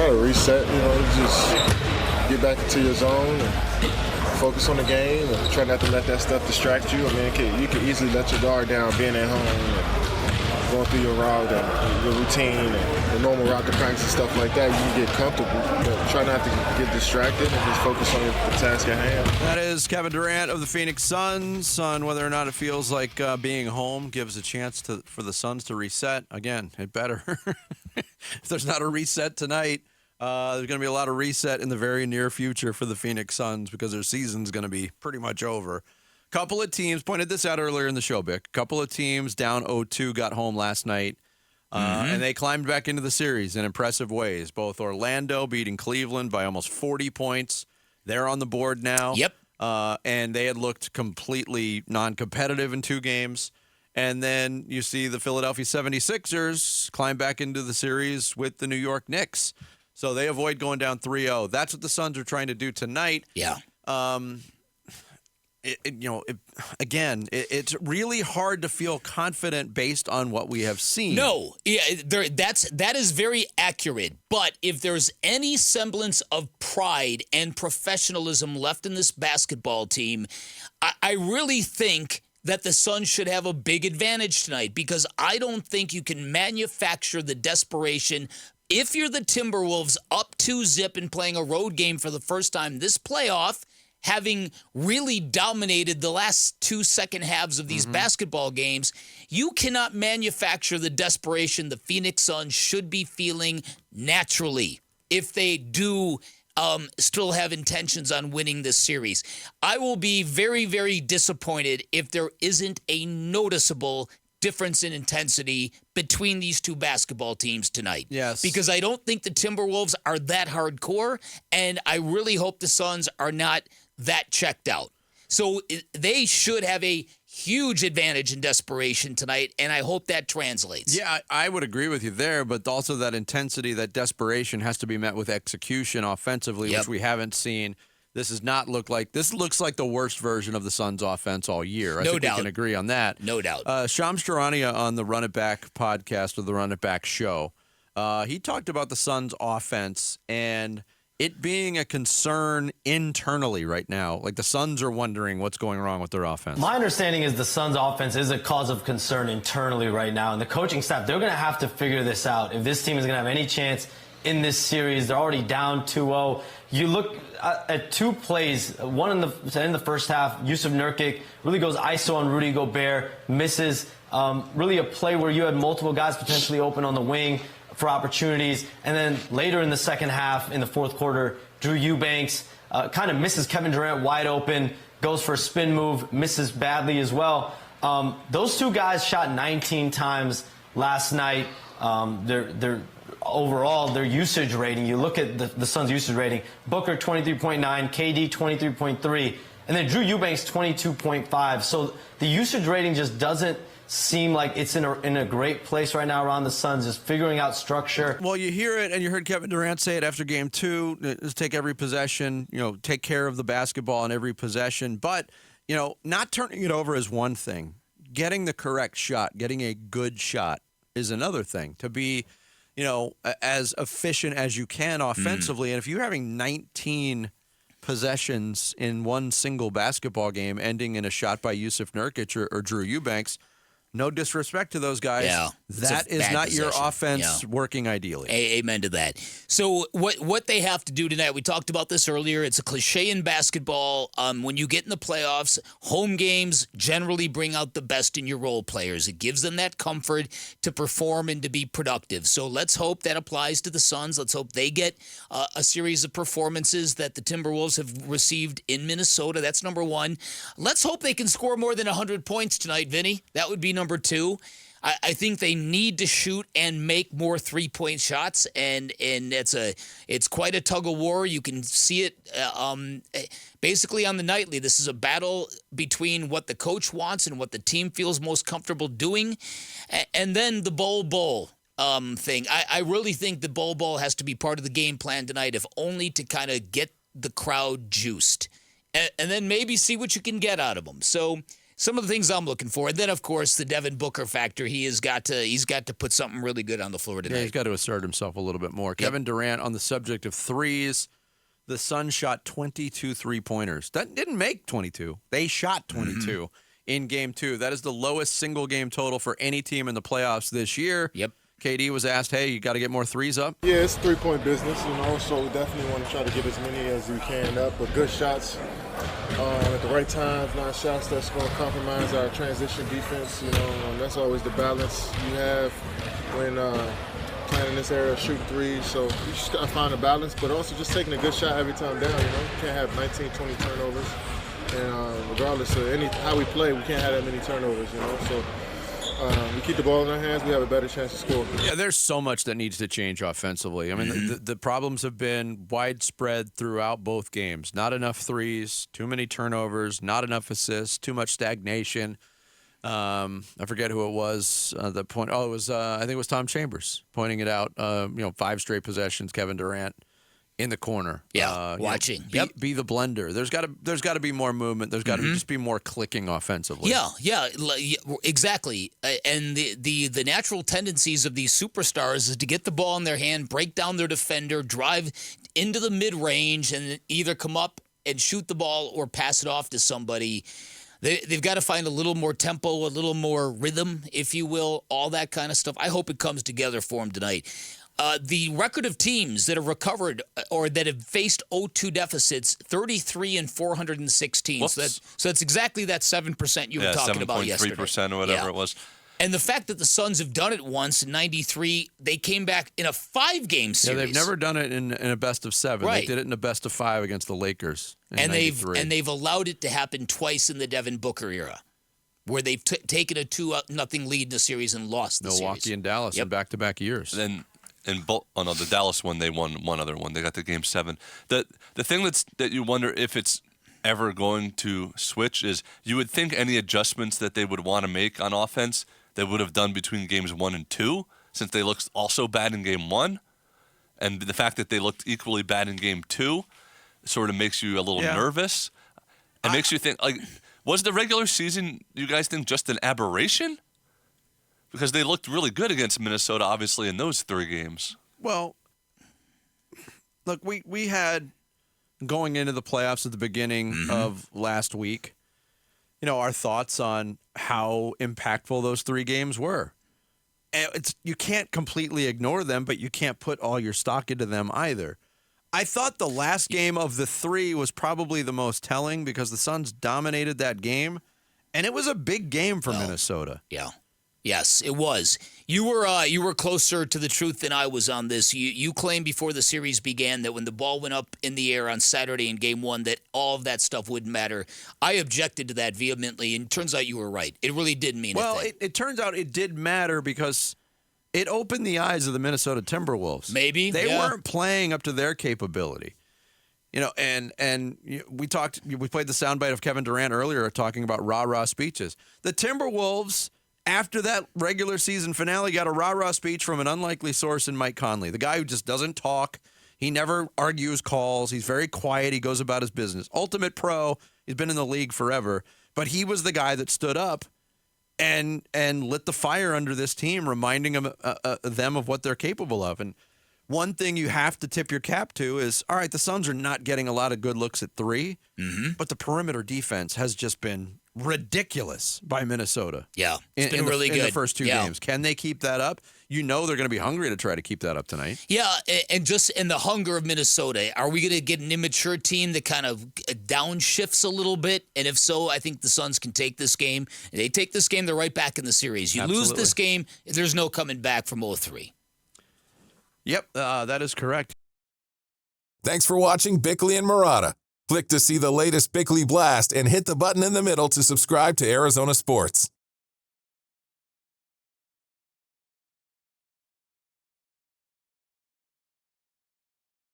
not a reset. Just get back into your zone and focus on the game and try not to let that stuff distract you. You can easily let your guard down being at home and going through your route and your routine and the normal route to practice and stuff like that. You can get comfortable. Try not to get distracted and just focus on the task at hand. That is Kevin Durant of the Phoenix Suns on whether or not it feels like being home gives a chance for the Suns to reset. Again, it better. If there's not a reset tonight, there's going to be a lot of reset in the very near future for the Phoenix Suns because their season's going to be pretty much over. Couple of teams, pointed this out earlier in the show, Bick. Couple of teams down 0-2 got home last night, and they climbed back into the series in impressive ways. Both Orlando beating Cleveland by almost 40 points. They're on the board now. Yep. And they had looked completely non-competitive in 2 games. And then you see the Philadelphia 76ers climb back into the series with the New York Knicks. So they avoid going down 3-0. That's what the Suns are trying to do tonight. Yeah. It's really hard to feel confident based on what we have seen. No, that is very accurate. But if there's any semblance of pride and professionalism left in this basketball team, I really think that the Suns should have a big advantage tonight because I don't think you can manufacture the desperation. If you're the Timberwolves up 2-0 and playing a road game for the first time this playoff, having really dominated the last 2 second halves of these basketball games, you cannot manufacture the desperation the Phoenix Suns should be feeling naturally if they do still have intentions on winning this series. I will be very, very disappointed if there isn't a noticeable difference in intensity between these two basketball teams tonight. Yes. Because I don't think the Timberwolves are that hardcore, and I really hope the Suns are not that checked out. So they should have a huge advantage in desperation tonight, and I hope that translates. Yeah, I would agree with you there, but also that intensity, that desperation has to be met with execution offensively, which we haven't seen. This looks like the worst version of the Suns offense all year. I think we can agree on that. No doubt. Shams Charania on the Run It Back podcast or the Run It Back show, he talked about the Suns offense and it being a concern internally right now. Like the Suns are wondering what's going wrong with their offense. My understanding is the Suns offense is a cause of concern internally right now. And the coaching staff, they're going to have to figure this out. If this team is going to have any chance in this series, they're already down 2-0. You look at 2 plays, one in the first half, Yusuf Nurkic really goes ISO on Rudy Gobert, misses. Really a play where you had multiple guys potentially open on the wing for opportunities. And then later in the second half, in the fourth quarter, Drew Eubanks kind of misses Kevin Durant wide open, goes for a spin move, misses badly as well. Those 2 guys shot 19 times last night. They're overall, their usage rating, you look at the Suns' usage rating, Booker 23.9, KD 23.3, and then Drew Eubanks 22.5. So the usage rating just doesn't seem like it's in a great place right now around the Suns, just figuring out structure. Well, you hear it, and you heard Kevin Durant say it after Game 2, just take every possession, take care of the basketball in every possession. But, not turning it over is one thing. Getting the correct shot, getting a good shot is another thing. To be, as efficient as you can offensively. And if you're having 19 possessions in one single basketball game ending in a shot by Yusuf Nurkic or Drew Eubanks, no disrespect to those guys. Yeah, that is not your offense working ideally. Amen to that. So what they have to do tonight, we talked about this earlier, it's a cliche in basketball. When you get in the playoffs, home games generally bring out the best in your role players. It gives them that comfort to perform and to be productive. So let's hope that applies to the Suns. Let's hope they get a series of performances that the Timberwolves have received in Minnesota. That's number 1. Let's hope they can score more than 100 points tonight, Vinny. That would be number 2. I think they need to shoot and make more 3-point shots, and it's quite a tug of war. You can see it basically on the nightly. This is a battle between what the coach wants and what the team feels most comfortable doing, and then the bowl thing. I really think the bowl has to be part of the game plan tonight, if only to kind of get the crowd juiced, and then maybe see what you can get out of them. So some of the things I'm looking for. And then, of course, the Devin Booker factor. He's got to put something really good on the floor tonight. Yeah, he's got to assert himself a little bit more. Yep. Kevin Durant, on the subject of threes, the Suns shot 22 3-pointers. That didn't make 22. They shot 22 in Game 2. That is the lowest single-game total for any team in the playoffs this year. Yep. KD was asked, hey, you got to get more threes up? Yeah, it's three-point business, so we definitely want to try to get as many as we can up, but good shots at the right times, not shots that's going to compromise our transition defense. That's always the balance you have when playing in this area, shooting threes. So you just got to find a balance, but also just taking a good shot every time down. You can't have 19, 20 turnovers, and regardless of how we play, we can't have that many turnovers. So. We keep the ball in our hands, we have a better chance to score. Yeah, there's so much that needs to change offensively. I mean, the problems have been widespread throughout both games. Not enough threes, too many turnovers, not enough assists, too much stagnation. I forget who it was. I think it was Tom Chambers pointing it out. 5 straight possessions, Kevin Durant in the corner. Yeah, watching. Be the blender. There's got to be more movement. There's got to just be more clicking offensively. Yeah, exactly. And the natural tendencies of these superstars is to get the ball in their hand, break down their defender, drive into the mid-range, and either come up and shoot the ball or pass it off to somebody. They've got to find a little more tempo, a little more rhythm, if you will, all that kind of stuff. I hope it comes together for them tonight. The record of teams that have recovered or that have faced 0-2 deficits, 33 and 416. So that's exactly that 7% you were talking about yesterday. 7.3% or whatever it was. And the fact that the Suns have done it once in 93, they came back in a 5-game series. Yeah, they've never done it in a best of 7. Right. They did it in a best of 5 against the Lakers in and 93. they've allowed it to happen twice in the Devin Booker era, where they've taken a 2-0 lead in the series and lost the series. Milwaukee and Dallas in back-to-back years. Then the Dallas one, they won one other one. They got to Game 7. The thing that you wonder if it's ever going to switch is you would think any adjustments that they would want to make on offense they would have done between Games 1 and 2, since they looked also bad in Game 1. And the fact that they looked equally bad in Game 2 sort of makes you a little nervous. It makes you think, was the regular season, you guys think, just an aberration? Because they looked really good against Minnesota, obviously, in those 3 games. Well, look, we had, going into the playoffs at the beginning of last week, our thoughts on how impactful those 3 games were. And you can't completely ignore them, but you can't put all your stock into them either. I thought the last game of the 3 was probably the most telling because the Suns dominated that game, and it was a big game for Minnesota. Yeah. Yes, it was. You were closer to the truth than I was on this. You claimed before the series began that when the ball went up in the air on Saturday in Game 1 that all of that stuff wouldn't matter. I objected to that vehemently, and it turns out you were right. It really did mean well, a thing. It turns out it did matter because it opened the eyes of the Minnesota Timberwolves. Maybe. They weren't playing up to their capability. And we played the soundbite of Kevin Durant earlier talking about rah-rah speeches. The Timberwolves, after that regular season finale, got a rah-rah speech from an unlikely source in Mike Conley, the guy who just doesn't talk. He never argues calls. He's very quiet. He goes about his business. Ultimate pro. He's been in the league forever. But he was the guy that stood up and lit the fire under this team, reminding them of what they're capable of. And one thing you have to tip your cap to is, all right, the Suns are not getting a lot of good looks at 3, but the perimeter defense has just been ridiculous by Minnesota. Yeah, it's been really good in the first 2 games. Can they keep that up? They're going to be hungry to try to keep that up tonight. Yeah, and just in the hunger of Minnesota, are we going to get an immature team that kind of downshifts a little bit? And if so, I think the Suns can take this game. If they take this game, they're right back in the series. You lose this game, there's no coming back from 0-3. Yep, that is correct. Thanks for watching Bickley and Marotta. Click to see the latest Bickley Blast and hit the button in the middle to subscribe to Arizona Sports.